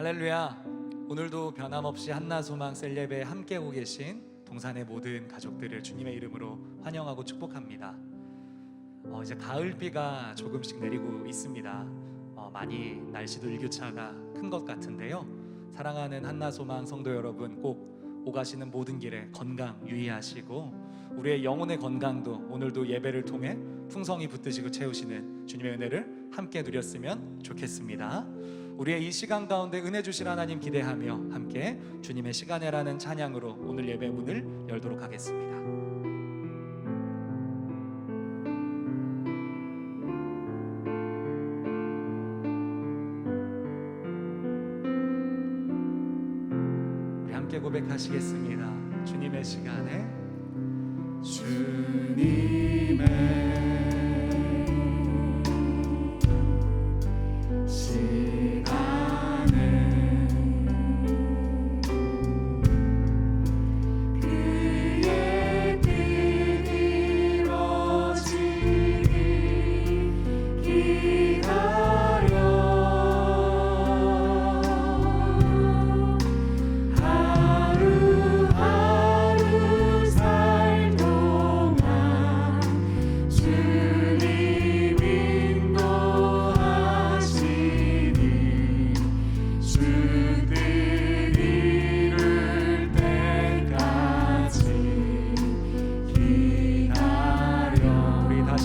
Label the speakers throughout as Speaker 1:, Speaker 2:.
Speaker 1: 할렐루야. 오늘도 변함없이 한나소망 셀레브에 함께 오고 계신 동산의 모든 가족들을 주님의 이름으로 환영하고 축복합니다. 이제 가을비가 조금씩 내리고 있습니다. 많이 날씨도 일교차가 큰 것 같은데요, 사랑하는 한나소망 성도 여러분, 꼭 오가시는 모든 길에 건강 유의하시고 우리의 영혼의 건강도 오늘도 예배를 통해 풍성히 붙드시고 채우시는 주님의 은혜를 함께 누렸으면 좋겠습니다. 우리의 이 시간 가운데 은혜 주실 하나님 기대하며 함께 주님의 시간에라는 찬양으로 오늘 예배 문을 열도록 하겠습니다. 우리 함께 고백하시겠습니다. 주님의 시간에, 주님의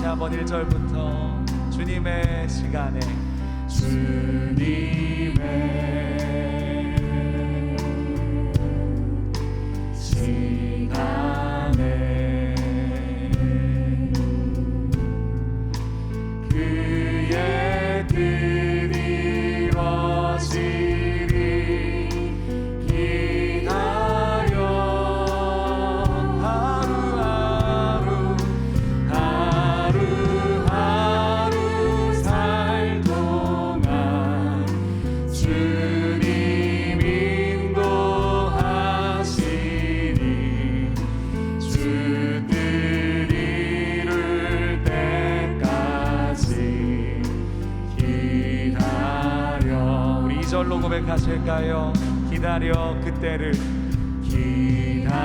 Speaker 1: 한번 1절부터 주님의 시간에, 주님의 시간에 그의 뜻이 이루어지리 기다려. 하루하루 살 동안 주님 인도하시니 주 뜻 이룰 때까지 기다려. 우리 2절로 고백하실까요? 기다려, 그때를 기다려.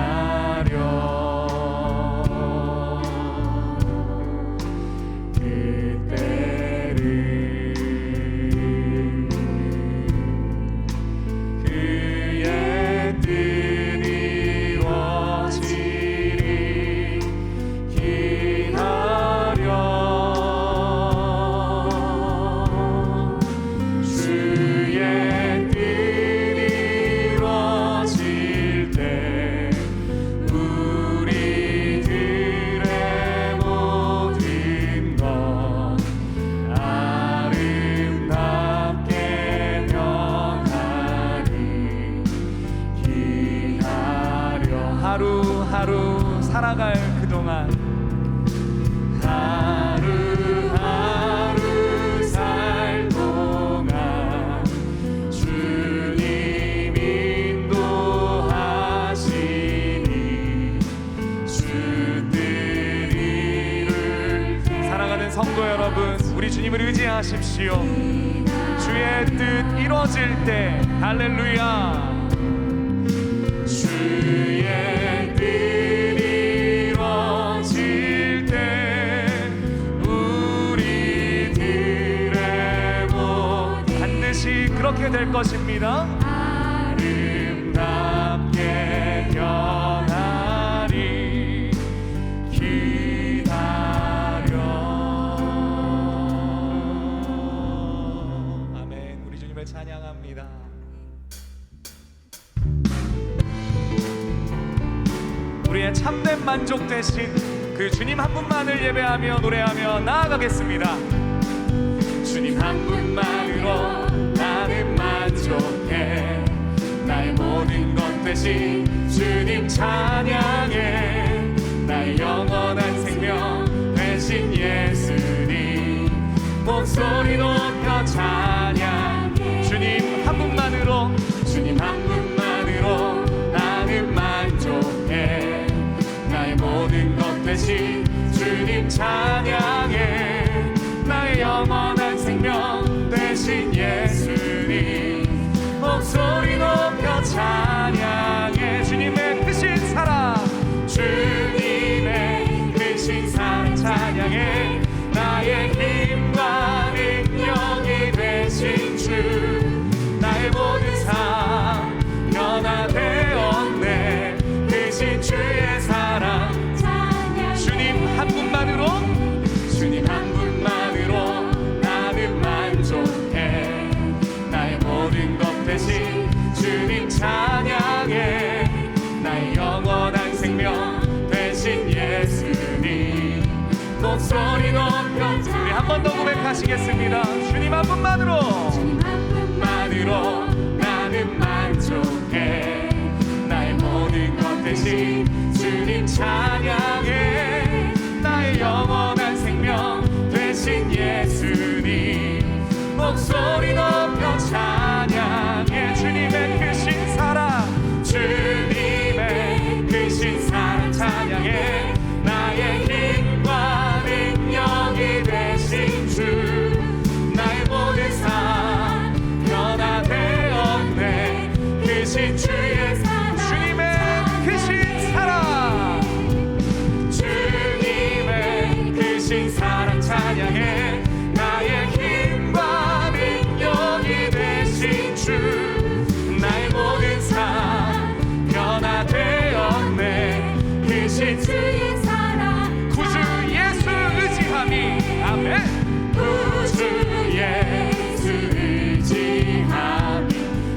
Speaker 1: 하루하루 살아갈 그동안, 하루하루 살 동안 주님 인도하시니 주 뜻 이룰. 사랑하는 성도 여러분, 우리 주님을 의지하십시오. 주의 뜻 이루어질 때, 할렐루야. 주의 뜻 이루어질 때 우리들의 몸 반드시 그렇게 될 것입니다. 아름답게 변하리 기다려. 아멘. 우리 주님을 찬양합니다. 우리의 참된 만족 되신 그 주님 한 분만을 예배하며 노래하며 나아가겠습니다. 주님 한 분만으로 나는 만족해. 나의 모든 것 되신 주님 찬양해. 나의 영원한 생명 되신 예수님 목소리 높여 찬양해. 주님 한 분만으로, 주님 한 분만으로 나는 만족해. 나의 모든 것 되신 주님 찬양해. 나의 영원한 생명 되신 예수님 찬양해. 나의 힘과 능력이 되신 주, 나의 모든 삶 변화되었네. 크신 주의 사랑 찬양해. 주님 한 분만으로, 주님 한 분만으로 나는 만족해. 나의 모든 것 대신 주님 찬양해. 나의 영원한 생명 대신 예수님. 목소리 높여 우리 한 번 더 고백하시겠습니다. 주님 한 분만으로, 주님 한 분만으로 나는 만족해. 나의 모든 것 대신 주님 찬양해. 나의 영원한 생명 대신 예수님. 목소리 높여 찬양해. 주님의 크신 사랑, 주님의 크신 사랑 찬양해. 나의 힘과 능력이 되신 주, 나의 모든 삶 변화되었네. 크신 주의 사랑, 주님의 크신 사랑, 주님의 크신 사랑 찬양해. 나의 힘과 능력이 되신 주, 나의 모든 삶 변화되었네. 크신 주의 사랑, 구주 예수 의지함이. 아멘. 구주 예수 의지함이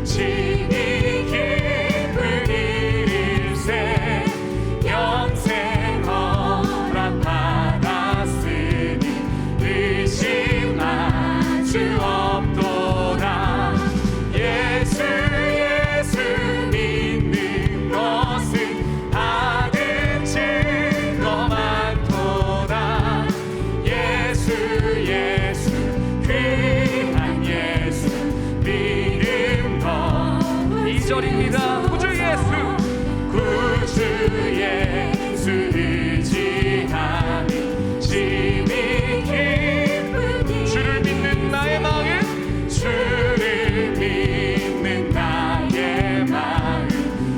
Speaker 1: 심히 깊은 일일세. 영생 허락 받았으니 의심할 수 없도다. 예수 예수 믿는 것은 받은 증거 많도다. 예수 예수 귀한 예수 믿음 더. 2절입니다. 구주 예수, 구주 예수 의지함이 심히 깊은 주를 믿는 나의 마음, 주를 믿는 나의 마음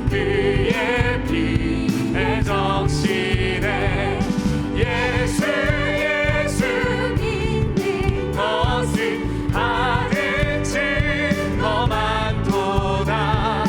Speaker 1: 그의 피에 적시네. 예수 예수 믿는 것은 받은 증거 많도다.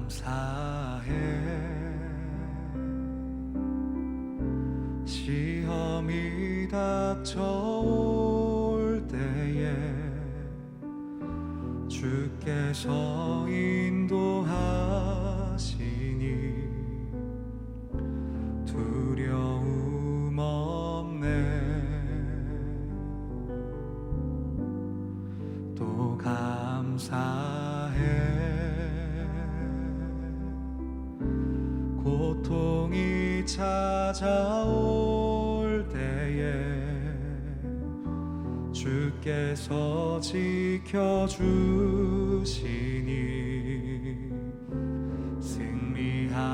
Speaker 1: 감사해. 시험이 닥쳐올 때에 주께서 인도하시니 두려움 없네. 또 감사해. 고통이 찾아올 때에 주께서 지켜주시니 승리하리라.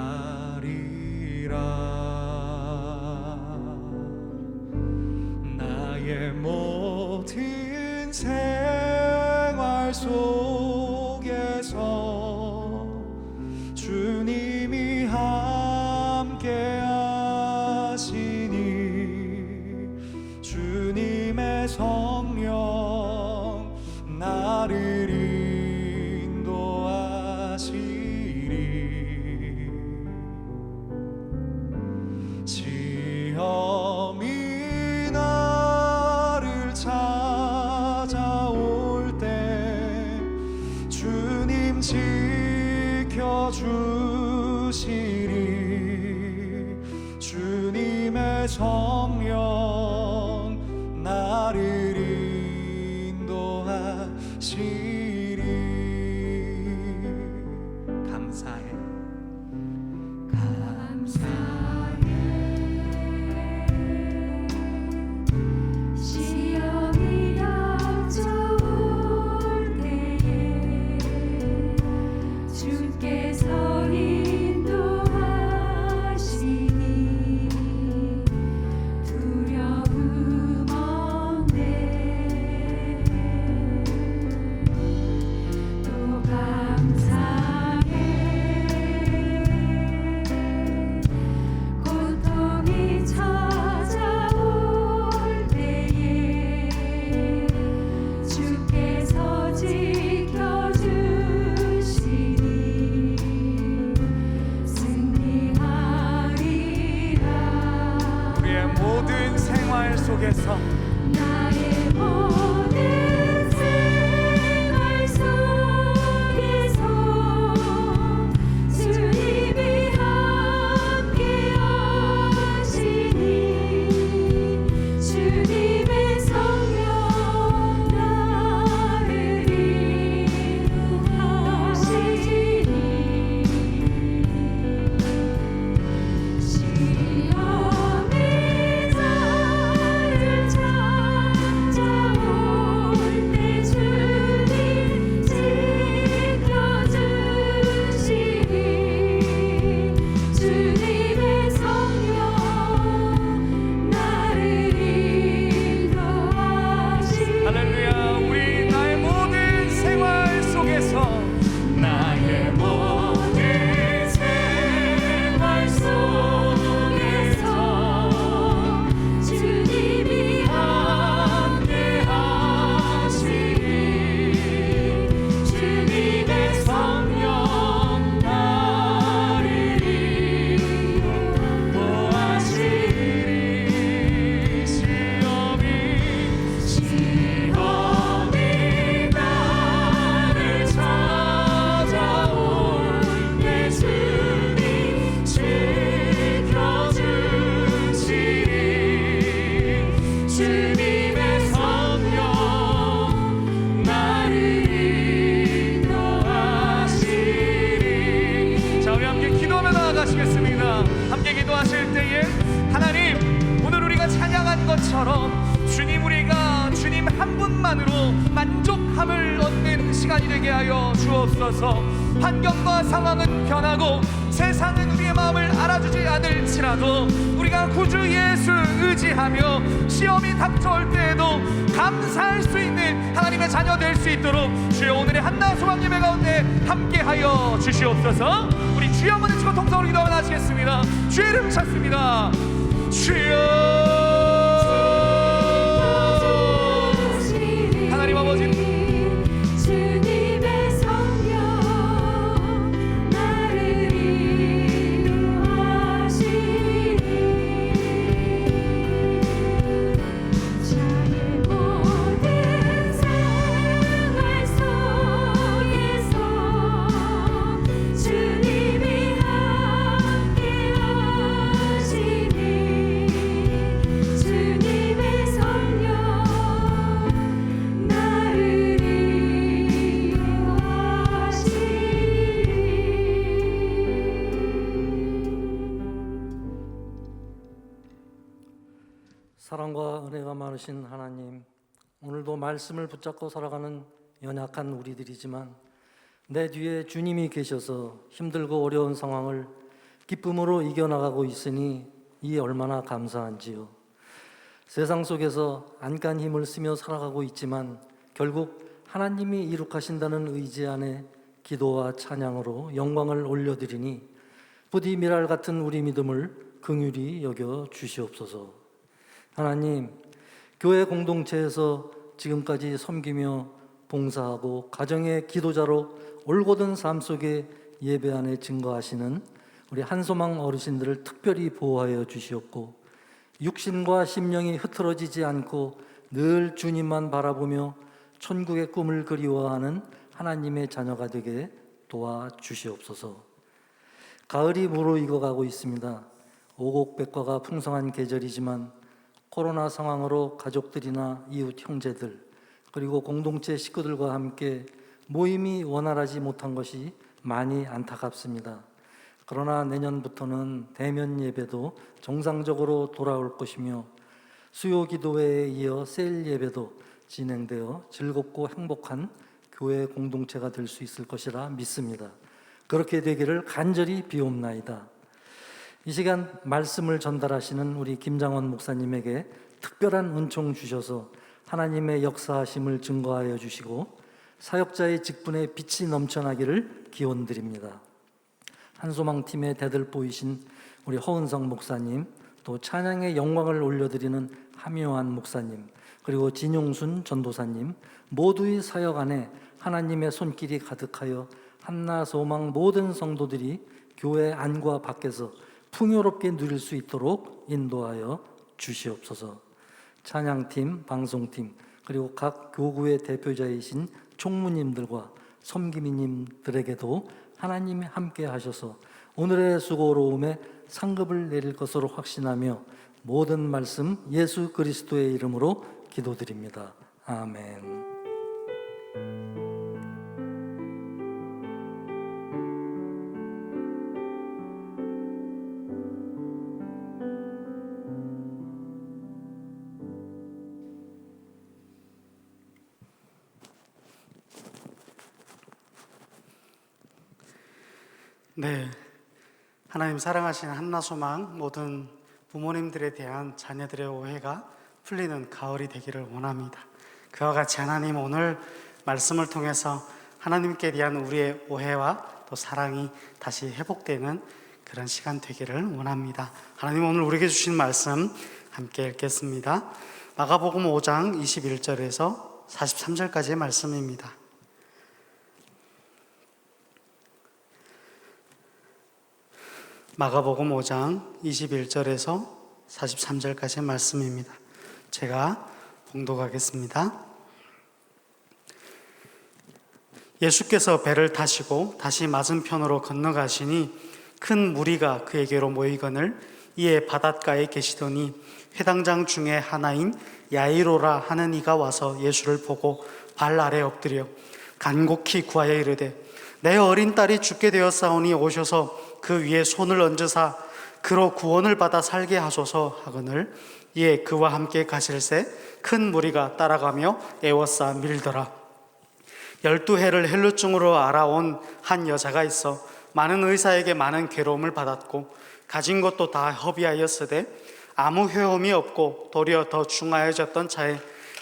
Speaker 1: 나의 모든 생활 속에서 주님이 함께 하시니 주님의 성령 나를 인도하시리. 시험이 나를 찾아올 때 주님 지켜주시리. 주님의 성령 나를 인도하시리. 감사해. 감사해.
Speaker 2: 시험이 닥쳐올 때에 주께서 인도하시니 두려움 없네. 또 감사해. 고통이 찾아올 때에 주께서 지켜주시니 승리하리라.
Speaker 1: 우리의 모든 생활 속에서
Speaker 2: 나의 모든 생활 속에서 주님이 함께 하시니 주님의 성령 나를 인도하시니 시험이 나를 찾아올 때 주님 지켜주시니 주님의 성령 나를 인도하시니.
Speaker 1: 할렐루야. 우리 나의 모든 생활 속에서 나의 모든 생활
Speaker 2: 속에서 주님이 함께 하시니 주님의 성령 나를 인도하시니. 시험이 나를 찾아올 때 주님 지켜주시니 주님의 성령 나를 인도하시니.
Speaker 1: 자, 우리 함께 기도하며 나아가시겠습니다. 함께 기도하실 때에 하나님, 오늘 우리가 찬양한 것처럼 주님, 우리가 주님 한 분만으로 만족함을 얻는 시간이 되게 하여 주옵소서. 환경과 상황은 변하고 세상은 우리의 마음을 알아주지 않을지라도 우리가 구주 예수 의지하며 시험이 닥쳐올 때에도 감사할 수 있는 하나님의 자녀 될 수 있도록 주여 오늘의 한나 소망 예배 가운데 함께하여 주시옵소서. 우리 주여 한번 외치고 통성으로 기도하며 나시겠습니다. 주의 이름 찾습니다. 주여. 하나님 아버지,
Speaker 2: 주님의 성령 나를
Speaker 3: 사랑과 은혜가 많으신 하나님, 오늘도 말씀을 붙잡고 살아가는 연약한 우리들이지만 내 뒤에 주님이 계셔서 힘들고 어려운 상황을 기쁨으로 이겨나가고 있으니 이 얼마나 감사한지요. 세상 속에서 안간 힘을 쓰며 살아가고 있지만 결국 하나님이 이룩하신다는 의지 안에 기도와 찬양으로 영광을 올려드리니 부디 미랄 같은 우리 믿음을 긍휼히 여겨 주시옵소서. 하나님, 교회 공동체에서 지금까지 섬기며 봉사하고 가정의 기도자로 올곧은 삶 속에 예배 안에 증거하시는 우리 한소망 어르신들을 특별히 보호하여 주시옵고 육신과 심령이 흐트러지지 않고 늘 주님만 바라보며 천국의 꿈을 그리워하는 하나님의 자녀가 되게 도와주시옵소서. 가을이 무르익어가고 있습니다. 오곡백과가 풍성한 계절이지만 코로나 상황으로 가족들이나 이웃 형제들 그리고 공동체 식구들과 함께 모임이 원활하지 못한 것이 많이 안타깝습니다. 그러나 내년부터는 대면 예배도 정상적으로 돌아올 것이며 수요 기도회에 이어 셀 예배도 진행되어 즐겁고 행복한 교회 공동체가 될 수 있을 것이라 믿습니다. 그렇게 되기를 간절히 비옵나이다. 이 시간 말씀을 전달하시는 우리 김장원 목사님에게 특별한 은총 주셔서 하나님의 역사하심을 증거하여 주시고 사역자의 직분에 빛이 넘쳐나기를 기원드립니다. 한소망팀의 대들보이신 우리 허은성 목사님, 또 찬양의 영광을 올려드리는 함요한 목사님, 그리고 진용순 전도사님 모두의 사역 안에 하나님의 손길이 가득하여 한나소망 모든 성도들이 교회 안과 밖에서 풍요롭게 누릴 수 있도록 인도하여 주시옵소서. 찬양팀, 방송팀, 그리고 각 교구의 대표자이신 총무님들과 섬기미님들에게도 하나님이 함께 하셔서 오늘의 수고로움에 상급을 내릴 것으로 확신하며 모든 말씀 예수 그리스도의 이름으로 기도드립니다. 아멘.
Speaker 4: 네, 하나님 사랑하시는 한나소망 모든 부모님들에 대한 자녀들의 오해가 풀리는 가을이 되기를 원합니다. 그와 같이 하나님 오늘 말씀을 통해서 하나님께 대한 우리의 오해와 또 사랑이 다시 회복되는 그런 시간 되기를 원합니다. 하나님 오늘 우리에게 주신 말씀 함께 읽겠습니다. 마가복음 5장 21절에서 43절까지의 말씀입니다. 마가복음 5장 21절에서 43절까지의 말씀입니다. 제가 봉독하겠습니다. 예수께서 배를 타시고 다시 맞은편으로 건너가시니 큰 무리가 그에게로 모이거늘 이에 바닷가에 계시더니 회당장 중에 하나인 야이로라 하는 이가 와서 예수를 보고 발 아래 엎드려 간곡히 구하여 이르되 내 어린 딸이 죽게 되었사오니 오셔서 그 위에 손을 얹으사 그로 구원을 받아 살게 하소서 하거늘 이에 그와 함께 가실새 큰 무리가 따라가며 애워싸 밀더라. 12해를 헬루증으로 알아온 한 여자가 있어 많은 의사에게 많은 괴로움을 받았고 가진 것도 다 허비하였으되 아무 회험이 없고 도리어 더 중하여졌던 차에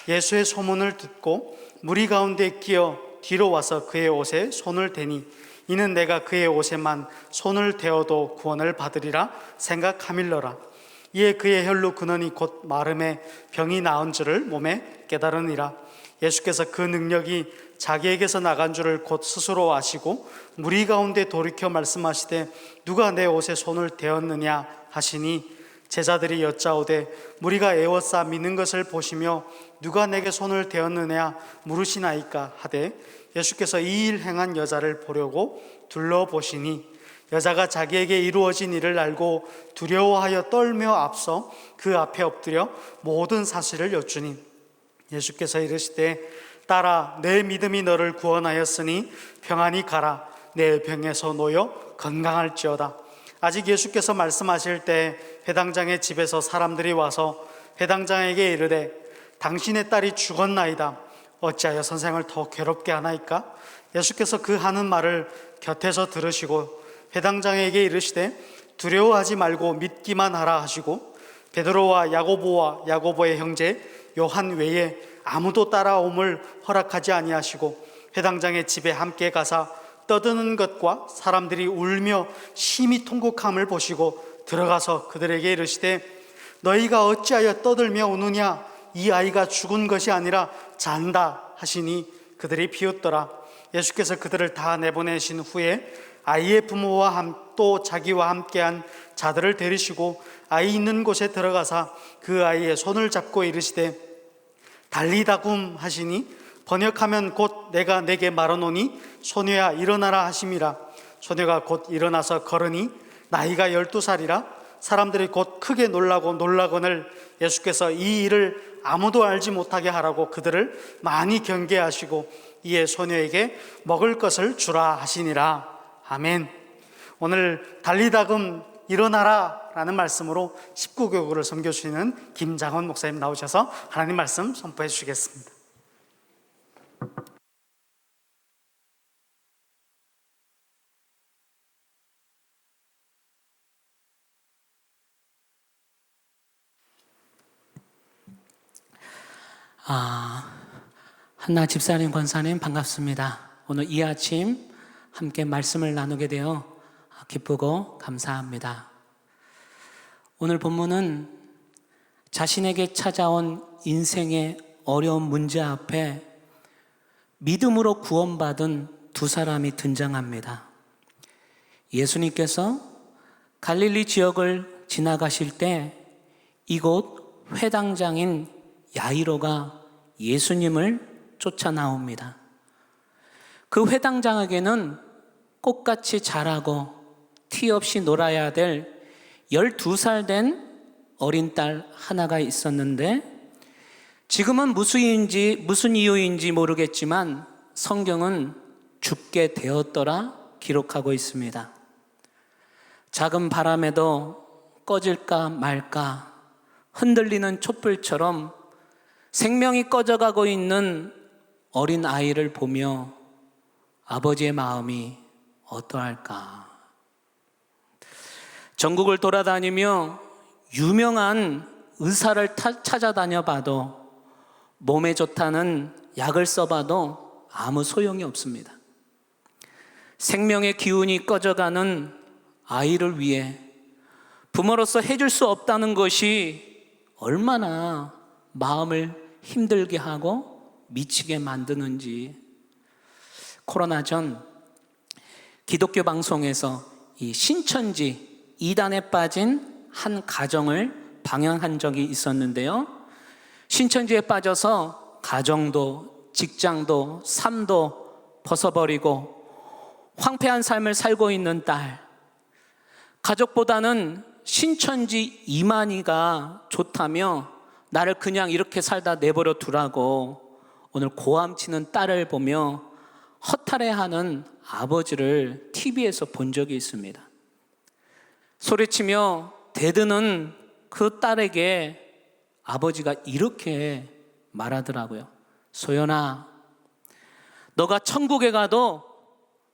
Speaker 4: 예수의 소문을 듣고 무리 가운데 끼어 뒤로 와서 그의 옷에 손을 대니 이는 내가 그의 옷에만 손을 대어도 구원을 받으리라 생각하밀러라. 이에 그의 혈루 근원이 곧 마름에 병이 나은 줄을 몸에 깨달으니라. 예수께서 그 능력이 자기에게서 나간 줄을 곧 스스로 아시고 무리 가운데 돌이켜 말씀하시되 누가 내 옷에 손을 대었느냐 하시니 제자들이 여짜오되 무리가 애워싸 미는 것을 보시며 누가 내게 손을 대었느냐 물으시나이까 하되 예수께서 이 일 행한 여자를 보려고 둘러보시니 여자가 자기에게 이루어진 일을 알고 두려워하여 떨며 앞서 그 앞에 엎드려 모든 사실을 여쭈니 예수께서 이르시되 딸아 내 믿음이 너를 구원하였으니 평안히 가라 내 병에서 놓여 건강할지어다. 아직 예수께서 말씀하실 때 회당장의 집에서 사람들이 와서 회당장에게 이르되 당신의 딸이 죽었나이다. 어찌하여 선생을 더 괴롭게 하나이까? 예수께서 그 하는 말을 곁에서 들으시고 회당장에게 이르시되 두려워하지 말고 믿기만 하라 하시고 베드로와 야고보와 야고보의 형제 요한 외에 아무도 따라옴을 허락하지 아니하시고 회당장의 집에 함께 가사 떠드는 것과 사람들이 울며 심히 통곡함을 보시고 들어가서 그들에게 이르시되 너희가 어찌하여 떠들며 우느냐? 이 아이가 죽은 것이 아니라 잔다 하시니 그들이 비웃더라. 예수께서 그들을 다 내보내신 후에 아이의 부모와 또 자기와 함께한 자들을 데리시고 아이 있는 곳에 들어가사 그 아이의 손을 잡고 이르시되 달리다굼 하시니 번역하면 곧 내가 내게 말하노니 소녀야 일어나라 하심이라. 소녀가 곧 일어나서 걸으니 나이가 12살이라. 사람들이 곧 크게 놀라거늘 예수께서 이 일을 아무도 알지 못하게 하라고 그들을 많이 경계하시고 이에 소녀에게 먹을 것을 주라 하시니라. 아멘. 오늘 달리다금 일어나라 라는 말씀으로 19교구를 섬겨주시는 김장원 목사님 나오셔서 하나님 말씀 선포해 주시겠습니다.
Speaker 5: 한나 집사님, 권사님 반갑습니다. 오늘 이 아침 함께 말씀을 나누게 되어 기쁘고 감사합니다. 오늘 본문은 자신에게 찾아온 인생의 어려운 문제 앞에 믿음으로 구원받은 두 사람이 등장합니다. 예수님께서 갈릴리 지역을 지나가실 때 이곳 회당장인 야이로가 예수님을 쫓아 나옵니다. 그 회당장에게는 꽃같이 자라고 티 없이 놀아야 될 12살 된 어린 딸 하나가 있었는데 지금은 무슨 이유인지 모르겠지만 성경은 죽게 되었더라 기록하고 있습니다. 작은 바람에도 꺼질까 말까 흔들리는 촛불처럼 생명이 꺼져가고 있는 어린 아이를 보며 아버지의 마음이 어떠할까? 전국을 돌아다니며 유명한 의사를 찾아다녀 봐도 몸에 좋다는 약을 써봐도 아무 소용이 없습니다. 생명의 기운이 꺼져가는 아이를 위해 부모로서 해줄 수 없다는 것이 얼마나 마음을 힘들게 하고 미치게 만드는지. 코로나 전 기독교 방송에서 이 신천지 이단에 빠진 한 가정을 방영한 적이 있었는데요. 신천지에 빠져서 가정도 직장도 삶도 벗어버리고 황폐한 삶을 살고 있는 딸, 가족보다는 신천지 이만희가 좋다며 나를 그냥 이렇게 살다 내버려 두라고 오늘 고함치는 딸을 보며 허탈해하는 아버지를 TV에서 본 적이 있습니다. 소리치며 대드는 그 딸에게 아버지가 이렇게 말하더라고요. 소연아, 너가 천국에 가도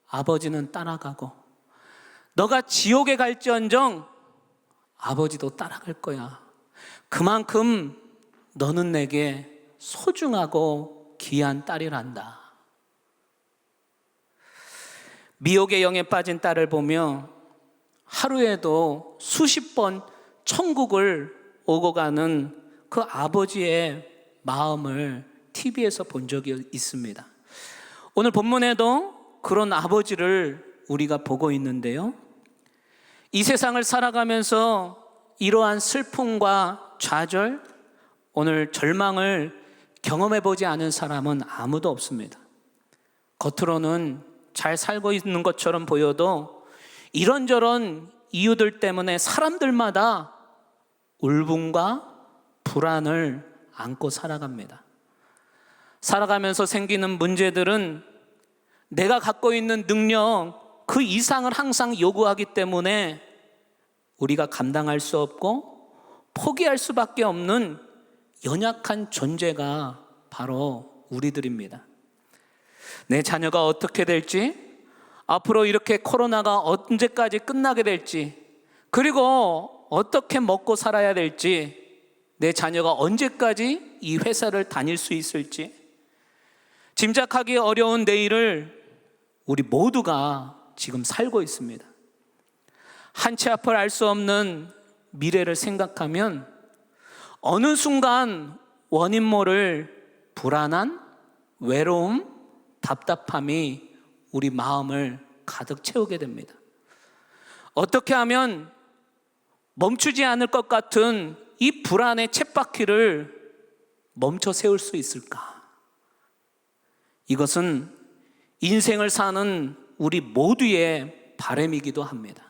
Speaker 5: 아버지는 따라가고 너가 지옥에 갈지언정 아버지도 따라갈 거야. 그만큼 너는 내게 소중하고 귀한 딸이란다. 미혹의 영에 빠진 딸을 보며 하루에도 수십 번 천국을 오고 가는 그 아버지의 마음을 TV에서 본 적이 있습니다. 오늘 본문에도 그런 아버지를 우리가 보고 있는데요. 이 세상을 살아가면서 이러한 슬픔과 좌절, 오늘 절망을 경험해 보지 않은 사람은 아무도 없습니다. 겉으로는 잘 살고 있는 것처럼 보여도 이런저런 이유들 때문에 사람들마다 울분과 불안을 안고 살아갑니다. 살아가면서 생기는 문제들은 내가 갖고 있는 능력 그 이상을 항상 요구하기 때문에 우리가 감당할 수 없고 포기할 수밖에 없는 연약한 존재가 바로 우리들입니다. 내 자녀가 어떻게 될지, 앞으로 이렇게 코로나가 언제까지 끝나게 될지, 그리고 어떻게 먹고 살아야 될지, 내 자녀가 언제까지 이 회사를 다닐 수 있을지 짐작하기 어려운 내일을 우리 모두가 지금 살고 있습니다. 한치 앞을 알 수 없는 미래를 생각하면 어느 순간 원인 모를 불안한 외로움, 답답함이 우리 마음을 가득 채우게 됩니다. 어떻게 하면 멈추지 않을 것 같은 이 불안의 쳇바퀴를 멈춰 세울 수 있을까? 이것은 인생을 사는 우리 모두의 바람이기도 합니다.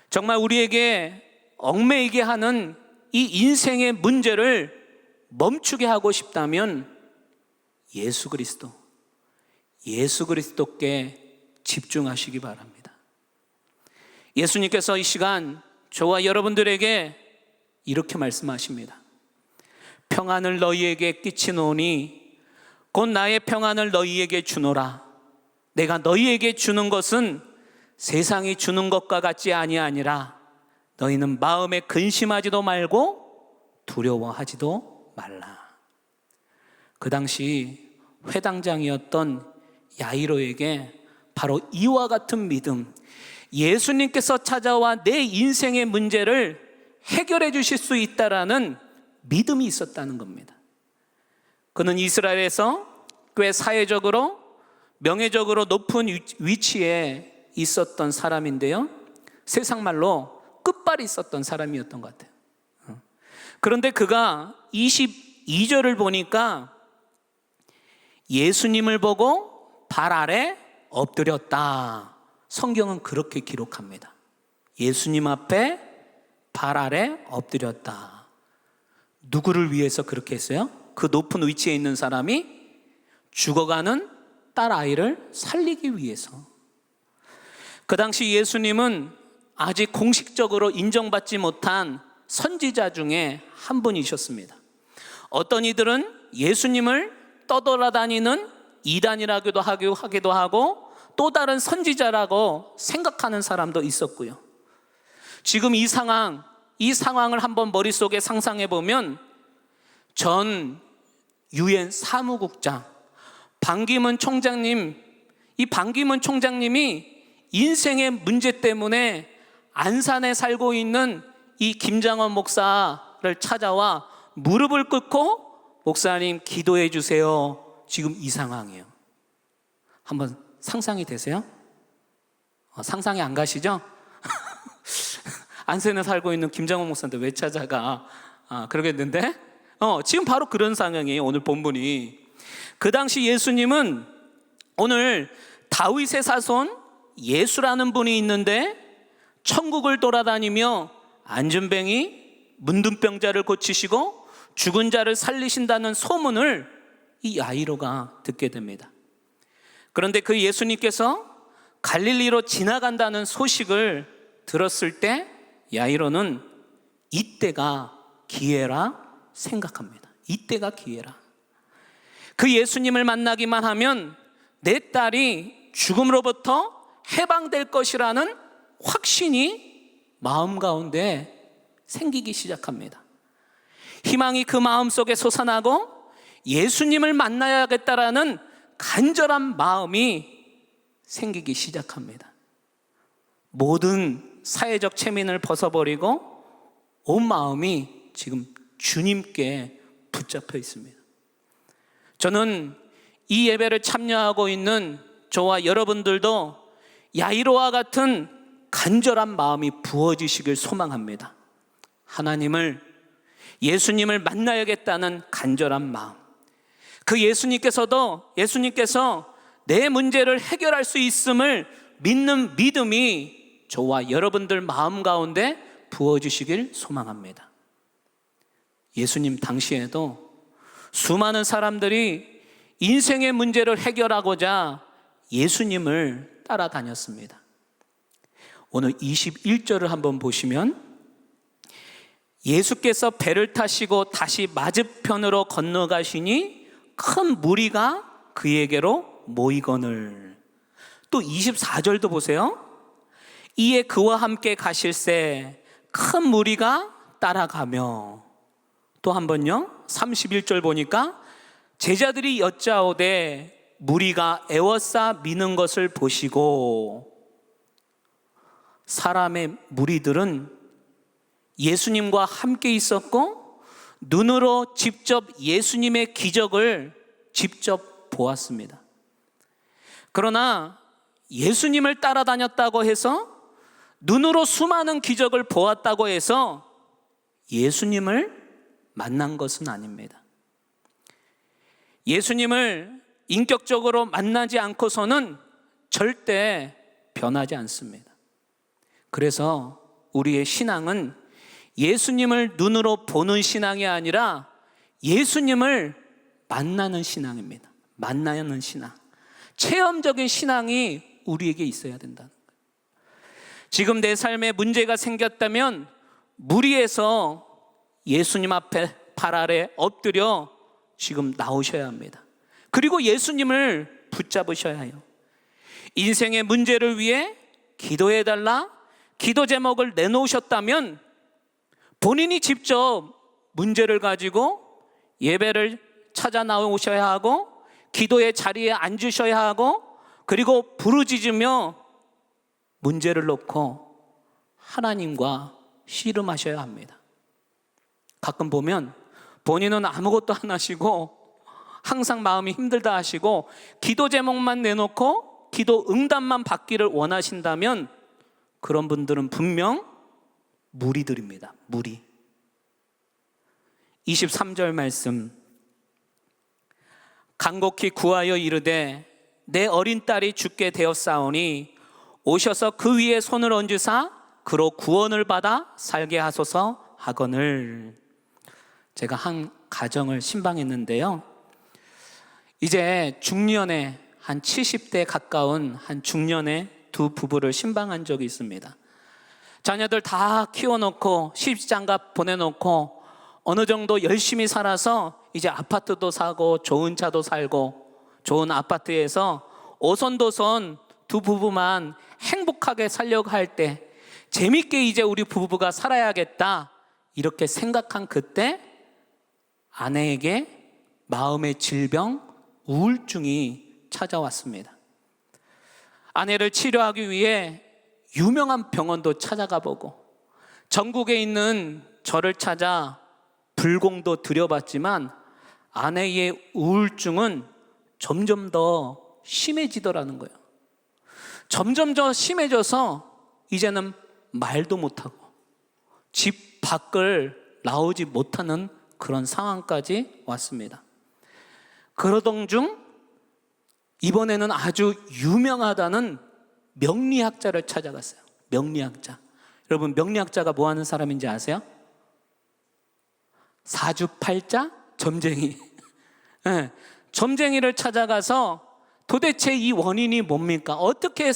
Speaker 5: 정말 우리에게 얽매이게 하는 이 인생의 문제를 멈추게 하고 싶다면 예수 그리스도께 집중하시기 바랍니다. 예수님께서 이 시간 저와 여러분들에게 이렇게 말씀하십니다. 평안을 너희에게 끼치노니 곧 나의 평안을 너희에게 주노라. 내가 너희에게 주는 것은 세상이 주는 것과 같지 아니하니라. 너희는 마음에 근심하지도 말고 두려워하지도 말라. 그 당시 회당장이었던 야이로에게 바로 이와 같은 믿음, 예수님께서 찾아와 내 인생의 문제를 해결해 주실 수 있다라는 믿음이 있었다는 겁니다. 그는 이스라엘에서 꽤 사회적으로 명예적으로 높은 위치에 있었던 사람인데요, 세상 말로 끝발이 있었던 사람이었던 것 같아요. 그런데 그가 22절을 보니까 예수님을 보고 발 아래 엎드렸다. 성경은 그렇게 기록합니다. 예수님 앞에 발 아래 엎드렸다. 누구를 위해서 그렇게 했어요? 그 높은 위치에 있는 사람이 죽어가는 딸 아이를 살리기 위해서. 그 당시 예수님은 아직 공식적으로 인정받지 못한 선지자 중에 한 분이셨습니다. 어떤 이들은 예수님을 떠돌아다니는 이단이라기도 하기도 하고 또 다른 선지자라고 생각하는 사람도 있었고요. 지금 이 상황을 한번 머릿속에 상상해 보면 전 유엔 사무국장 반기문 총장님, 이 반기문 총장님이 인생의 문제 때문에 안산에 살고 있는 이 김장원 목사를 찾아와 무릎을 꿇고 목사님 기도해 주세요. 지금 이 상황이에요. 한번 상상이 되세요? 상상이 안 가시죠? 안산에 살고 있는 김장원 목사인데 왜 찾아가? 그러겠는데? 지금 바로 그런 상황이에요. 오늘 본문이. 그 당시 예수님은 오늘 다윗의 사손 예수라는 분이 있는데 천국을 돌아다니며 안전뱅이, 문둥병자를 고치시고 죽은 자를 살리신다는 소문을 이 야이로가 듣게 됩니다. 그런데 그 예수님께서 갈릴리로 지나간다는 소식을 들었을 때 야이로는 이때가 기회라 생각합니다. 이때가 기회라. 그 예수님을 만나기만 하면 내 딸이 죽음으로부터 해방될 것이라는 확신이 마음 가운데 생기기 시작합니다. 희망이 그 마음속에 솟아나고 예수님을 만나야겠다라는 간절한 마음이 생기기 시작합니다. 모든 사회적 체민을 벗어버리고 온 마음이 지금 주님께 붙잡혀 있습니다. 저는 이 예배를 참여하고 있는 저와 여러분들도 야이로와 같은 간절한 마음이 부어지시길 소망합니다. 하나님을, 예수님을 만나야겠다는 간절한 마음. 그 예수님께서 내 문제를 해결할 수 있음을 믿는 믿음이 저와 여러분들 마음 가운데 부어지시길 소망합니다. 예수님 당시에도 수많은 사람들이 인생의 문제를 해결하고자 예수님을 따라다녔습니다. 오늘 21절을 한번 보시면 예수께서 배를 타시고 다시 맞은편으로 건너가시니 큰 무리가 그에게로 모이거늘. 또 24절도 보세요. 이에 그와 함께 가실새 큰 무리가 따라가며. 또 한 번요, 31절 보니까 제자들이 여짜오되 무리가 애워싸 미는 것을 보시고. 사람의 무리들은 예수님과 함께 있었고 눈으로 직접 예수님의 기적을 직접 보았습니다. 그러나 예수님을 따라다녔다고 해서, 눈으로 수많은 기적을 보았다고 해서 예수님을 만난 것은 아닙니다. 예수님을 인격적으로 만나지 않고서는 절대 변하지 않습니다. 그래서 우리의 신앙은 예수님을 눈으로 보는 신앙이 아니라 예수님을 만나는 신앙입니다. 만나는 신앙. 체험적인 신앙이 우리에게 있어야 된다는 거예요. 지금 내 삶에 문제가 생겼다면 무리해서 예수님 앞에 발 아래 엎드려 지금 나오셔야 합니다. 그리고 예수님을 붙잡으셔야 해요. 인생의 문제를 위해 기도해달라, 기도 제목을 내놓으셨다면 본인이 직접 문제를 가지고 예배를 찾아 나오셔야 하고, 기도의 자리에 앉으셔야 하고, 그리고 부르짖으며 문제를 놓고 하나님과 씨름하셔야 합니다. 가끔 보면 본인은 아무것도 안 하시고 항상 마음이 힘들다 하시고 기도 제목만 내놓고 기도 응답만 받기를 원하신다면 그런 분들은 분명 무리들입니다. 무리. 23절 말씀. 간곡히 구하여 이르되 내 어린 딸이 죽게 되었사오니 오셔서 그 위에 손을 얹으사 그로 구원을 받아 살게 하소서 하거늘. 제가 한 가정을 신방했는데요, 이제 중년에 한 70대 가까운 한 중년의 두 부부를 신방한 적이 있습니다. 자녀들 다 키워놓고 시집장가 보내놓고 어느 정도 열심히 살아서 이제 아파트도 사고 좋은 차도 살고 좋은 아파트에서 오손도손 두 부부만 행복하게 살려고 할 때, 재밌게 이제 우리 부부가 살아야겠다 이렇게 생각한 그때 아내에게 마음의 질병, 우울증이 찾아왔습니다. 아내를 치료하기 위해 유명한 병원도 찾아가 보고 전국에 있는 저를 찾아 불공도 드려봤지만 아내의 우울증은 점점 더 심해지더라는 거예요. 점점 더 심해져서 이제는 말도 못하고 집 밖을 나오지 못하는 그런 상황까지 왔습니다. 그러던 중 이번에는 아주 유명하다는 명리학자를 찾아갔어요. 명리학자. 여러분, 명리학자가 뭐 하는 사람인지 아세요? 사주팔자 점쟁이. 네, 점쟁이를 찾아가서 도대체 이 원인이 뭡니까? 어떻게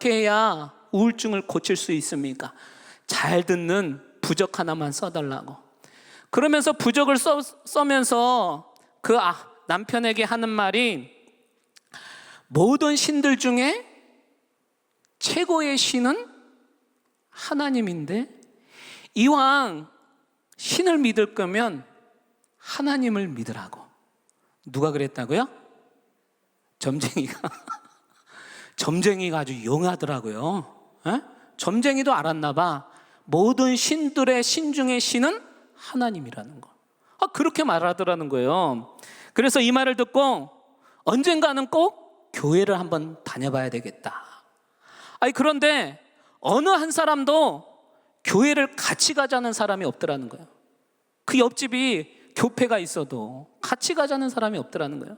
Speaker 5: 해야 우울증을 고칠 수 있습니까? 잘 듣는 부적 하나만 써달라고. 그러면서 부적을 써면서 그 남편에게 하는 말이, 모든 신들 중에 최고의 신은 하나님인데 이왕 신을 믿을 거면 하나님을 믿으라고. 누가 그랬다고요? 점쟁이가. 점쟁이가 아주 용하더라고요. 에? 점쟁이도 알았나 봐. 모든 신들의 신 중에 신은 하나님이라는 거. 그렇게 말하더라는 거예요. 그래서 이 말을 듣고 언젠가는 꼭 교회를 한번 다녀봐야 되겠다. 그런데 어느 한 사람도 교회를 같이 가자는 사람이 없더라는 거예요. 그 옆집이 교회가 있어도 같이 가자는 사람이 없더라는 거예요.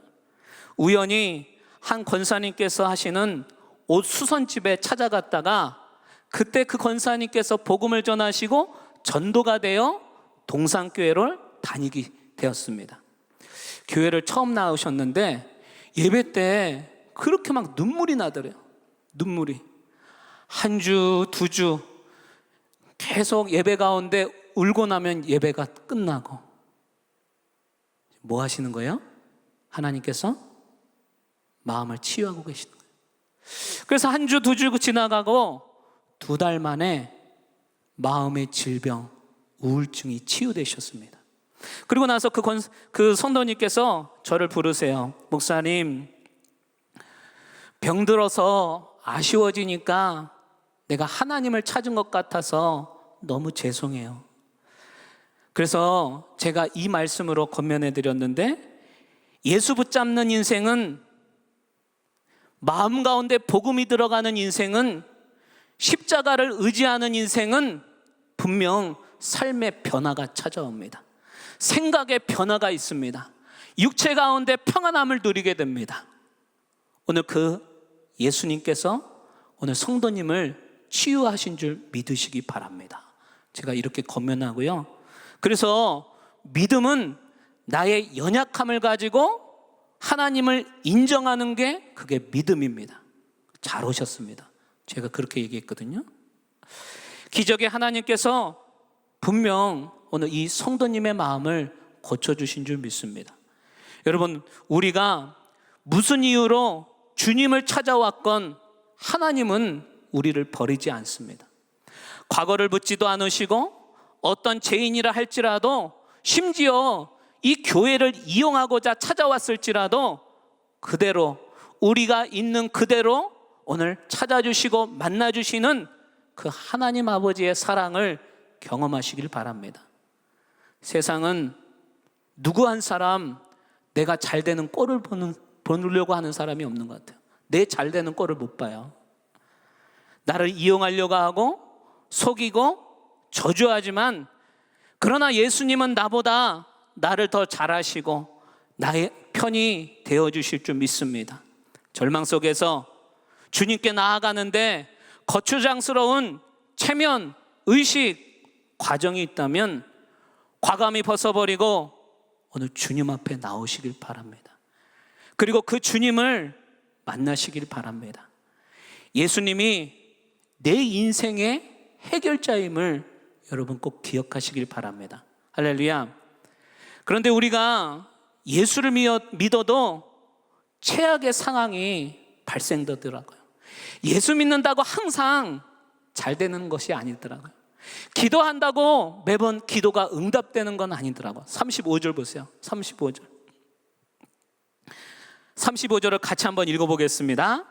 Speaker 5: 우연히 한 권사님께서 하시는 옷 수선집에 찾아갔다가 그때 그 권사님께서 복음을 전하시고 전도가 되어 동산교회를 다니게 되었습니다. 교회를 처음 나오셨는데 예배 때 그렇게 막 눈물이 나더래요. 눈물이. 한 주, 두 주 계속 예배 가운데 울고 나면 예배가 끝나고 뭐 하시는 거예요? 하나님께서 마음을 치유하고 계시는 거예요. 그래서 한 주, 두 주 지나가고 2달 만에 마음의 질병, 우울증이 치유되셨습니다. 그리고 나서 그 성도님께서 저를 부르세요. 목사님, 병들어서 아쉬워지니까 내가 하나님을 찾은 것 같아서 너무 죄송해요. 그래서 제가 이 말씀으로 권면해 드렸는데, 예수 붙잡는 인생은, 마음 가운데 복음이 들어가는 인생은, 십자가를 의지하는 인생은 분명 삶의 변화가 찾아옵니다. 생각의 변화가 있습니다. 육체 가운데 평안함을 누리게 됩니다. 오늘 그 예수님께서 오늘 성도님을 치유하신 줄 믿으시기 바랍니다. 제가 이렇게 권면하고요. 그래서 믿음은 나의 연약함을 가지고 하나님을 인정하는 게 그게 믿음입니다. 잘 오셨습니다. 제가 그렇게 얘기했거든요. 기적의 하나님께서 분명 오늘 이 성도님의 마음을 고쳐주신 줄 믿습니다. 여러분, 우리가 무슨 이유로 주님을 찾아왔건 하나님은 우리를 버리지 않습니다. 과거를 묻지도 않으시고 어떤 죄인이라 할지라도, 심지어 이 교회를 이용하고자 찾아왔을지라도 그대로, 우리가 있는 그대로 오늘 찾아주시고 만나주시는 그 하나님 아버지의 사랑을 경험하시길 바랍니다. 세상은 누구 한 사람 내가 잘 되는 꼴을 보려고 하는 사람이 없는 것 같아요. 내 잘 되는 꼴을 못 봐요. 나를 이용하려고 하고 속이고 저주하지만, 그러나 예수님은 나보다 나를 더 잘하시고 나의 편이 되어주실 줄 믿습니다. 절망 속에서 주님께 나아가는데 거추장스러운 체면, 의식, 과정이 있다면 과감히 벗어버리고 오늘 주님 앞에 나오시길 바랍니다. 그리고 그 주님을 만나시길 바랍니다. 예수님이 내 인생의 해결자임을 여러분 꼭 기억하시길 바랍니다. 할렐루야. 그런데 우리가 예수를 믿어도 최악의 상황이 발생되더라고요. 예수 믿는다고 항상 잘 되는 것이 아니더라고요. 기도한다고 매번 기도가 응답되는 건 아니더라고요. 35절 보세요. 35절을 같이 한번 읽어보겠습니다.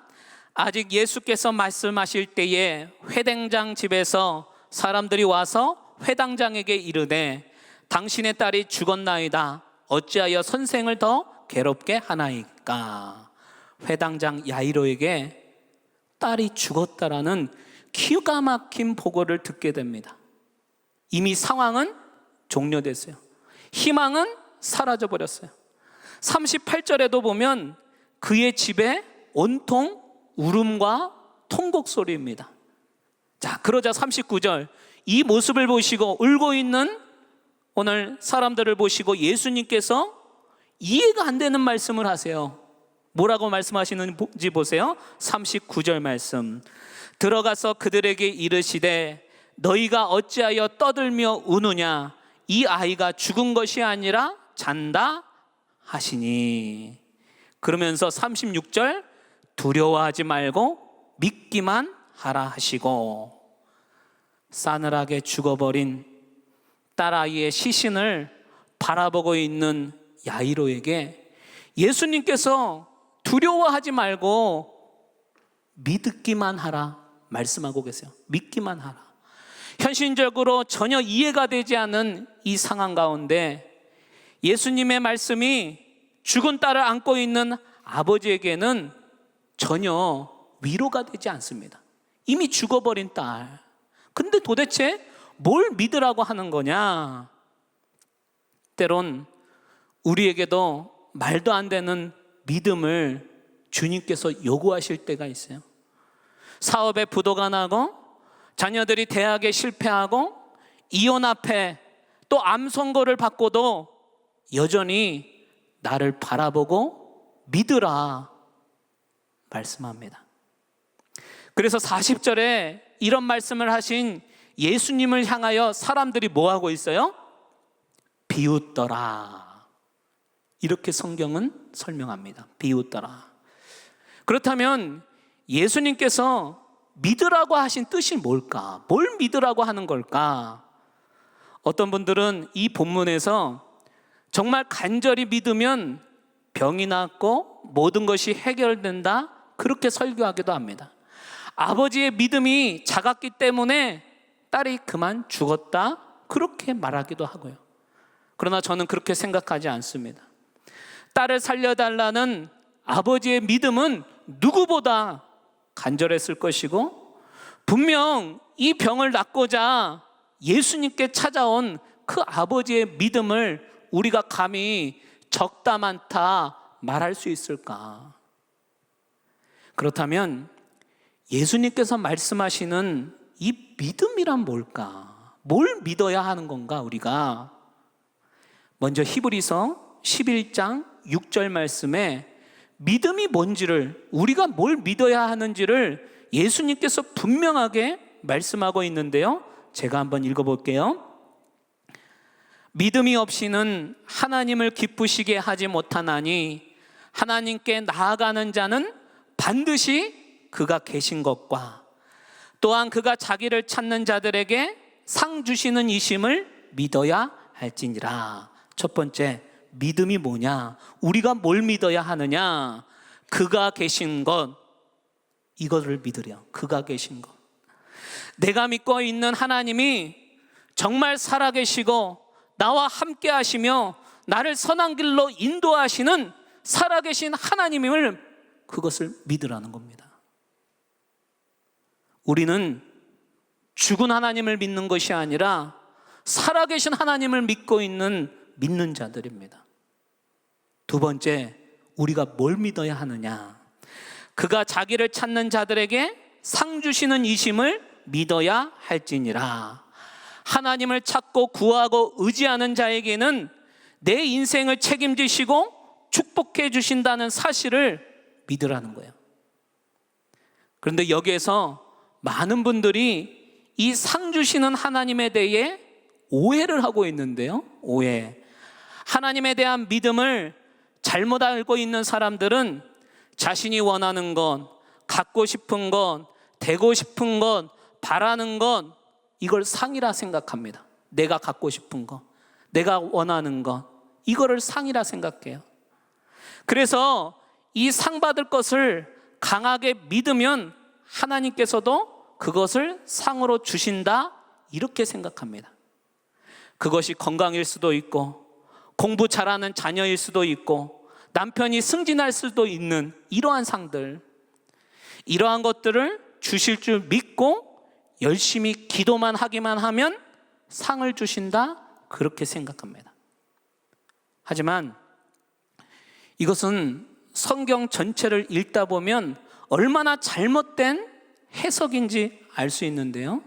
Speaker 5: 아직 예수께서 말씀하실 때에 회당장 집에서 사람들이 와서 회당장에게 이르되 당신의 딸이 죽었나이다. 어찌하여 선생을 더 괴롭게 하나이까. 회당장 야이로에게 딸이 죽었다라는 기가 막힌 보고를 듣게 됩니다. 이미 상황은 종료됐어요. 희망은 사라져버렸어요. 38절에도 보면 그의 집에 온통 울음과 통곡 소리입니다. 자, 그러자 39절, 이 모습을 보시고 울고 있는 오늘 사람들을 보시고 예수님께서 이해가 안 되는 말씀을 하세요. 뭐라고 말씀하시는지 보세요. 39절 말씀. 들어가서 그들에게 이르시되 너희가 어찌하여 떠들며 우느냐. 이 아이가 죽은 것이 아니라 잔다 하시니. 그러면서 36절, 두려워하지 말고 믿기만 하라 하시고, 싸늘하게 죽어버린 딸아이의 시신을 바라보고 있는 야이로에게 예수님께서 두려워하지 말고 믿기만 하라 말씀하고 계세요. 믿기만 하라. 현실적으로 전혀 이해가 되지 않은 이 상황 가운데 예수님의 말씀이 죽은 딸을 안고 있는 아버지에게는 전혀 위로가 되지 않습니다. 이미 죽어버린 딸. 근데 도대체 뭘 믿으라고 하는 거냐? 때론 우리에게도 말도 안 되는 믿음을 주님께서 요구하실 때가 있어요. 사업에 부도가 나고 자녀들이 대학에 실패하고 이혼 앞에 또 암 선고를 받고도 여전히 나를 바라보고 믿으라 말씀합니다. 그래서 40절에 이런 말씀을 하신 예수님을 향하여 사람들이 뭐 하고 있어요? 비웃더라. 이렇게 성경은 설명합니다. 비웃더라. 그렇다면 예수님께서 믿으라고 하신 뜻이 뭘까? 뭘 믿으라고 하는 걸까? 어떤 분들은 이 본문에서 정말 간절히 믿으면 병이 낫고 모든 것이 해결된다, 그렇게 설교하기도 합니다. 아버지의 믿음이 작았기 때문에 딸이 그만 죽었다, 그렇게 말하기도 하고요. 그러나 저는 그렇게 생각하지 않습니다. 딸을 살려달라는 아버지의 믿음은 누구보다 간절했을 것이고, 분명 이 병을 낫고자 예수님께 찾아온 그 아버지의 믿음을 우리가 감히 적다 많다 말할 수 있을까? 그렇다면 예수님께서 말씀하시는 이 믿음이란 뭘까? 뭘 믿어야 하는 건가 우리가? 먼저 히브리서 11장 6절 말씀에 믿음이 뭔지를, 우리가 뭘 믿어야 하는지를 예수님께서 분명하게 말씀하고 있는데요, 제가 한번 읽어볼게요. 믿음이 없이는 하나님을 기쁘시게 하지 못하나니 하나님께 나아가는 자는 반드시 그가 계신 것과 또한 그가 자기를 찾는 자들에게 상 주시는 이심을 믿어야 할지니라. 첫 번째, 믿음이 뭐냐? 우리가 뭘 믿어야 하느냐? 그가 계신 것, 이것을 믿으려. 그가 계신 것. 내가 믿고 있는 하나님이 정말 살아계시고 나와 함께 하시며 나를 선한 길로 인도하시는 살아계신 하나님임을, 그것을 믿으라는 겁니다. 우리는 죽은 하나님을 믿는 것이 아니라 살아계신 하나님을 믿고 있는 믿는 자들입니다. 두 번째, 우리가 뭘 믿어야 하느냐? 그가 자기를 찾는 자들에게 상 주시는 이심을 믿어야 할지니라. 하나님을 찾고 구하고 의지하는 자에게는 내 인생을 책임지시고 축복해 주신다는 사실을 믿으라는 거예요. 그런데 여기에서 많은 분들이 이 상 주시는 하나님에 대해 오해를 하고 있는데요, 오해. 하나님에 대한 믿음을 잘못 알고 있는 사람들은 자신이 원하는 것, 갖고 싶은 것, 되고 싶은 것, 바라는 것, 이걸 상이라 생각합니다. 내가 갖고 싶은 것, 내가 원하는 것, 이거를 상이라 생각해요. 그래서 이 상 받을 것을 강하게 믿으면 하나님께서도 그것을 상으로 주신다, 이렇게 생각합니다. 그것이 건강일 수도 있고 공부 잘하는 자녀일 수도 있고 남편이 승진할 수도 있는 이러한 상들, 이러한 것들을 주실 줄 믿고 열심히 기도만 하기만 하면 상을 주신다, 그렇게 생각합니다. 하지만 이것은 성경 전체를 읽다 보면 얼마나 잘못된 해석인지 알 수 있는데요,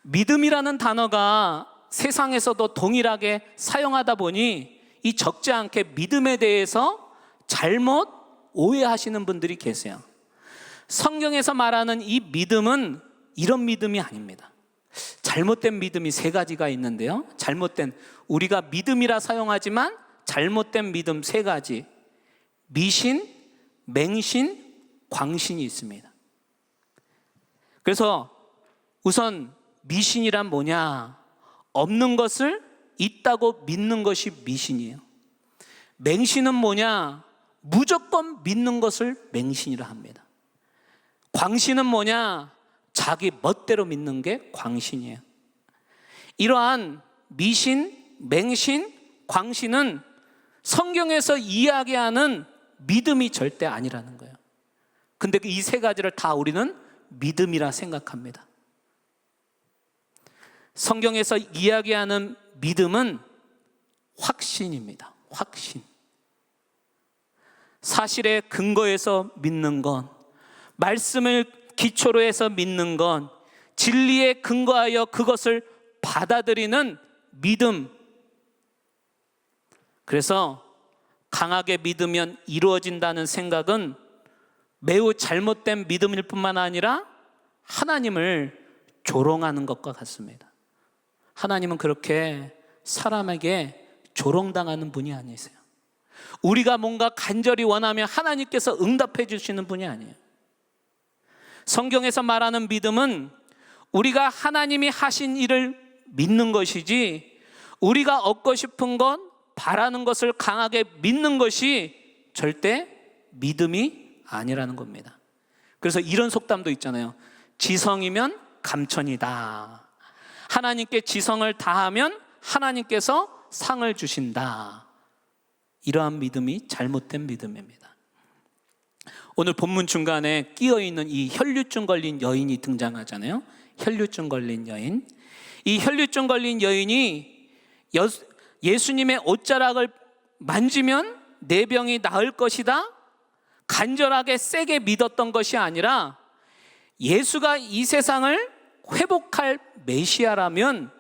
Speaker 5: 믿음이라는 단어가 세상에서도 동일하게 사용하다 보니 이 적지 않게 믿음에 대해서 잘못 오해하시는 분들이 계세요. 성경에서 말하는 이 믿음은 이런 믿음이 아닙니다. 잘못된 믿음이 세 가지가 있는데요, 잘못된, 우리가 믿음이라 사용하지만 잘못된 믿음 세 가지, 미신, 맹신, 광신이 있습니다. 그래서 우선 미신이란 뭐냐? 없는 것을 있다고 믿는 것이 미신이에요. 맹신은 뭐냐? 무조건 믿는 것을 맹신이라 합니다. 광신은 뭐냐? 자기 멋대로 믿는 게 광신이에요. 이러한 미신, 맹신, 광신은 성경에서 이야기하는 믿음이 절대 아니라는 거예요. 근데 이 세 가지를 다 우리는 믿음이라 생각합니다. 성경에서 이야기하는 믿음은 확신입니다. 확신. 사실에 근거해서 믿는 건, 말씀을 기초로 해서 믿는 건, 진리에 근거하여 그것을 받아들이는 믿음. 그래서 강하게 믿으면 이루어진다는 생각은 매우 잘못된 믿음일 뿐만 아니라 하나님을 조롱하는 것과 같습니다. 하나님은 그렇게 사람에게 조롱당하는 분이 아니세요. 우리가 뭔가 간절히 원하면 하나님께서 응답해 주시는 분이 아니에요. 성경에서 말하는 믿음은 우리가 하나님이 하신 일을 믿는 것이지, 우리가 얻고 싶은 것, 바라는 것을 강하게 믿는 것이 절대 믿음이 아니라는 겁니다. 그래서 이런 속담도 있잖아요. 지성이면 감천이다. 하나님께 지성을 다하면 하나님께서 상을 주신다. 이러한 믿음이 잘못된 믿음입니다. 오늘 본문 중간에 끼어있는 이 혈류증 걸린 여인이 등장하잖아요. 혈류증 걸린 여인. 이 혈류증 걸린 여인이 예수님의 옷자락을 만지면 내 병이 나을 것이다 간절하게 세게 믿었던 것이 아니라, 예수가 이 세상을 회복할 메시아라면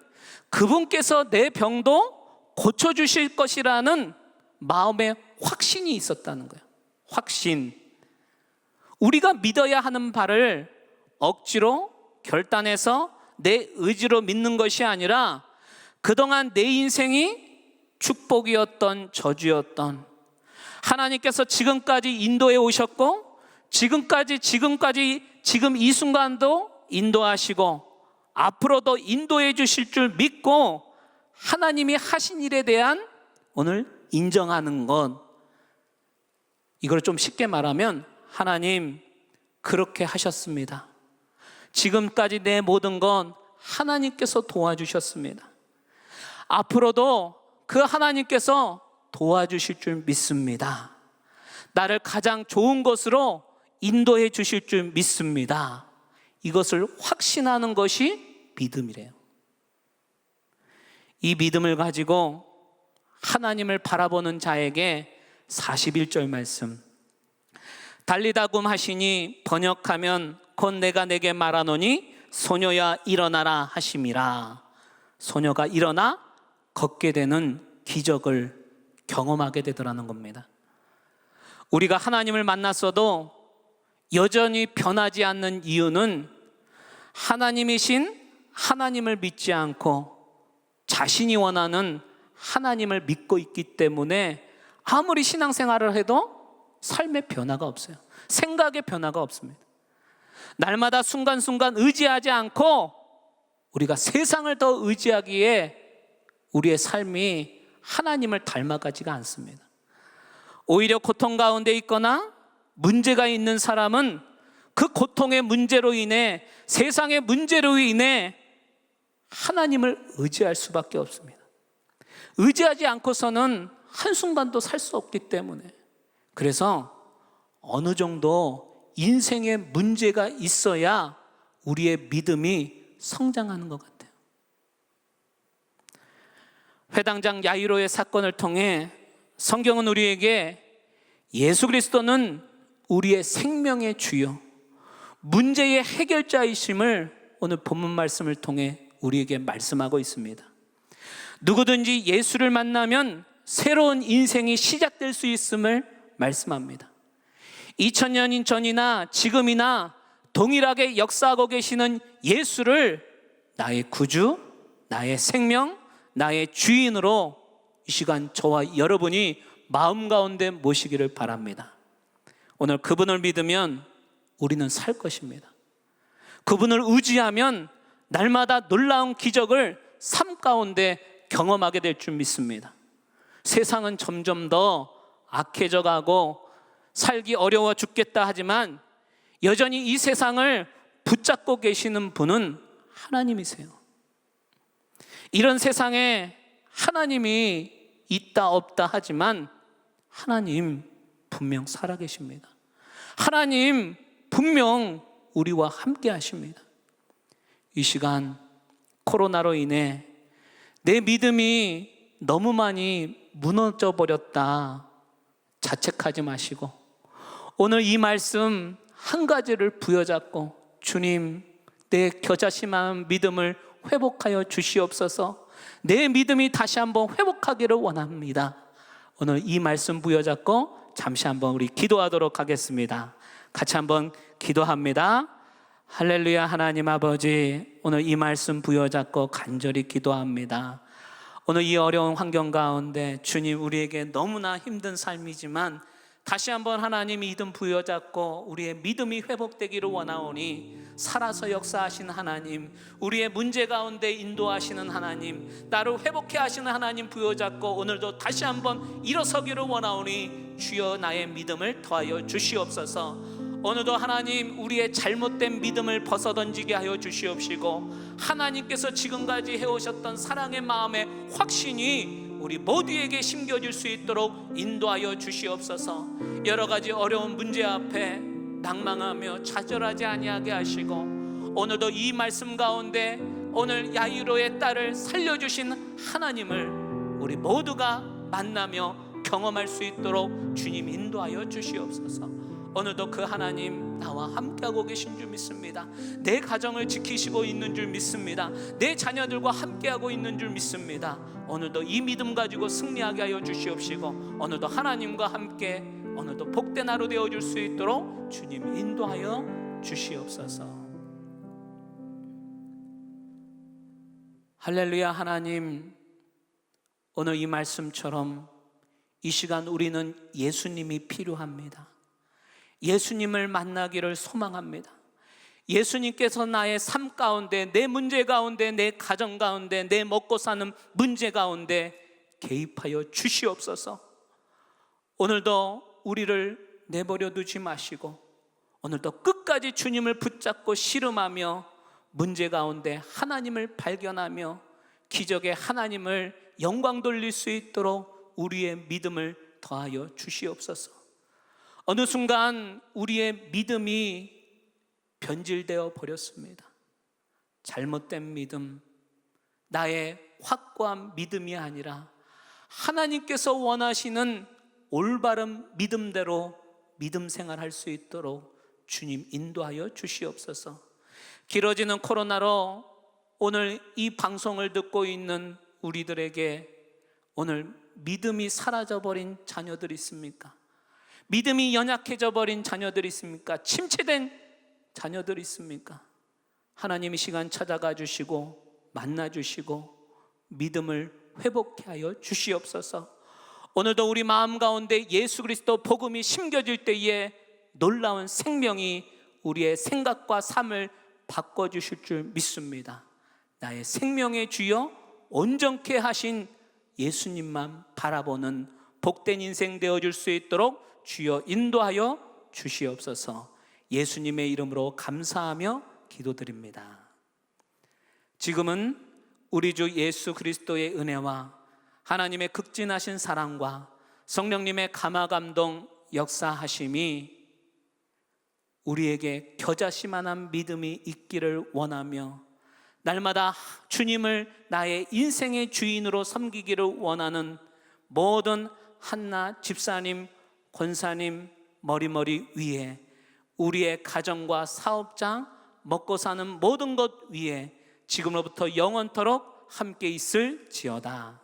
Speaker 5: 그분께서 내 병도 고쳐주실 것이라는 마음의 확신이 있었다는 거예요. 확신. 우리가 믿어야 하는 바를 억지로 결단해서 내 의지로 믿는 것이 아니라, 그동안 내 인생이 축복이었던 저주였던, 하나님께서 지금까지 인도해 오셨고 지금 이 순간도 인도하시고 앞으로도 인도해 주실 줄 믿고 하나님이 하신 일에 대한 오늘 인정하는 것, 이걸 좀 쉽게 말하면 하나님 그렇게 하셨습니다. 지금까지 내 모든 건 하나님께서 도와주셨습니다. 앞으로도 그 하나님께서 도와주실 줄 믿습니다. 나를 가장 좋은 것으로 인도해 주실 줄 믿습니다. 이것을 확신하는 것이 믿음이래요. 이 믿음을 가지고 하나님을 바라보는 자에게 41절 말씀, 달리다굼 하시니 번역하면 곧 내가 내게 말하노니 소녀야 일어나라 하심이라. 소녀가 일어나 걷게 되는 기적을 경험하게 되더라는 겁니다. 우리가 하나님을 만났어도 여전히 변하지 않는 이유는 하나님이신 하나님을 믿지 않고 자신이 원하는 하나님을 믿고 있기 때문에 아무리 신앙생활을 해도 삶의 변화가 없어요. 생각의 변화가 없습니다. 날마다 순간순간 의지하지 않고 우리가 세상을 더 의지하기에 우리의 삶이 하나님을 닮아가지가 않습니다. 오히려 고통 가운데 있거나 문제가 있는 사람은 그 고통의 문제로 인해, 세상의 문제로 인해 하나님을 의지할 수밖에 없습니다. 의지하지 않고서는 한순간도 살 수 없기 때문에. 그래서 어느 정도 인생에 문제가 있어야 우리의 믿음이 성장하는 것 같아요. 회당장 야이로의 사건을 통해 성경은 우리에게 예수 그리스도는 우리의 생명의 주요, 문제의 해결자이심을 오늘 본문 말씀을 통해 우리에게 말씀하고 있습니다. 누구든지 예수를 만나면 새로운 인생이 시작될 수 있음을 말씀합니다. 2000년 전이나 지금이나 동일하게 역사하고 계시는 예수를 나의 구주, 나의 생명, 나의 주인으로 이 시간 저와 여러분이 마음 가운데 모시기를 바랍니다. 오늘 그분을 믿으면 우리는 살 것입니다. 그분을 의지하면 날마다 놀라운 기적을 삶 가운데 경험하게 될 줄 믿습니다. 세상은 점점 더 악해져 가고 살기 어려워 죽겠다 하지만 여전히 이 세상을 붙잡고 계시는 분은 하나님이세요. 이런 세상에 하나님이 있다 없다 하지만 하나님 분명 살아계십니다. 하나님 분명 우리와 함께 하십니다. 이 시간 코로나로 인해 내 믿음이 너무 많이 무너져 버렸다 자책하지 마시고 오늘 이 말씀 한 가지를 부여잡고, 주님 내 겨자심한 믿음을 회복하여 주시옵소서, 내 믿음이 다시 한번 회복하기를 원합니다. 오늘 이 말씀 부여잡고 잠시 한번 우리 기도하도록 하겠습니다. 같이 한번 기도합니다. 할렐루야. 하나님 아버지, 오늘 이 말씀 부여잡고 간절히 기도합니다. 오늘 이 어려운 환경 가운데 주님, 우리에게 너무나 힘든 삶이지만 다시 한번 하나님 믿음 부여잡고 우리의 믿음이 회복되기를 원하오니, 살아서 역사하시는 하나님, 우리의 문제 가운데 인도하시는 하나님, 나를 회복해 하시는 하나님 부여잡고 오늘도 다시 한번 일어서기를 원하오니 주여 나의 믿음을 더하여 주시옵소서. 오늘도 하나님, 우리의 잘못된 믿음을 벗어던지게 하여 주시옵시고, 하나님께서 지금까지 해오셨던 사랑의 마음의 확신이 우리 모두에게 심겨질 수 있도록 인도하여 주시옵소서. 여러 가지 어려운 문제 앞에 낭망하며 좌절하지 아니하게 하시고, 오늘도 이 말씀 가운데 오늘 야이로의 딸을 살려주신 하나님을 우리 모두가 만나며 경험할 수 있도록 주님 인도하여 주시옵소서. 오늘도 그 하나님 나와 함께하고 계신 줄 믿습니다. 내 가정을 지키시고 있는 줄 믿습니다. 내 자녀들과 함께하고 있는 줄 믿습니다. 오늘도 이 믿음 가지고 승리하게 하여 주시옵시고, 오늘도 하나님과 함께 오늘도 복된 하루 되어줄 수 있도록 주님 인도하여 주시옵소서. 할렐루야. 하나님, 오늘 이 말씀처럼 이 시간 우리는 예수님이 필요합니다. 예수님을 만나기를 소망합니다. 예수님께서 나의 삶 가운데, 내 문제 가운데, 내 가정 가운데, 내 먹고 사는 문제 가운데 개입하여 주시옵소서. 오늘도 우리를 내버려 두지 마시고, 오늘도 끝까지 주님을 붙잡고 씨름하며 문제 가운데 하나님을 발견하며 기적의 하나님을 영광 돌릴 수 있도록 우리의 믿음을 더하여 주시옵소서. 어느 순간 우리의 믿음이 변질되어 버렸습니다. 잘못된 믿음, 나의 확고한 믿음이 아니라 하나님께서 원하시는 올바른 믿음대로 믿음 생활할 수 있도록 주님 인도하여 주시옵소서. 길어지는 코로나로 오늘 이 방송을 듣고 있는 우리들에게 오늘 믿음이 사라져버린 자녀들이 있습니까? 믿음이 연약해져 버린 자녀들이 있습니까? 침체된 자녀들이 있습니까? 하나님이 시간 찾아가 주시고 만나 주시고 믿음을 회복해 하여 주시옵소서. 오늘도 우리 마음 가운데 예수 그리스도 복음이 심겨질 때에 놀라운 생명이 우리의 생각과 삶을 바꿔주실 줄 믿습니다. 나의 생명의 주여 온전케 하신 예수님만 바라보는 복된 인생 되어줄 수 있도록 주여 인도하여 주시옵소서. 예수님의 이름으로 감사하며 기도드립니다. 지금은 우리 주 예수 그리스도의 은혜와 하나님의 극진하신 사랑과 성령님의 감화감동 역사하심이 우리에게 겨자씨만한 믿음이 있기를 원하며, 날마다 주님을 나의 인생의 주인으로 섬기기를 원하는 모든 한나 집사님, 권사님 머리머리 위에, 우리의 가정과 사업장, 먹고 사는 모든 것 위에 지금로부터 영원토록 함께 있을지어다.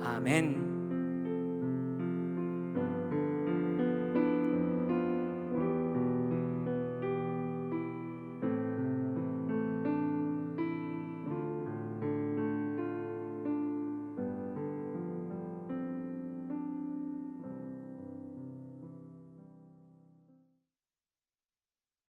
Speaker 5: 아멘.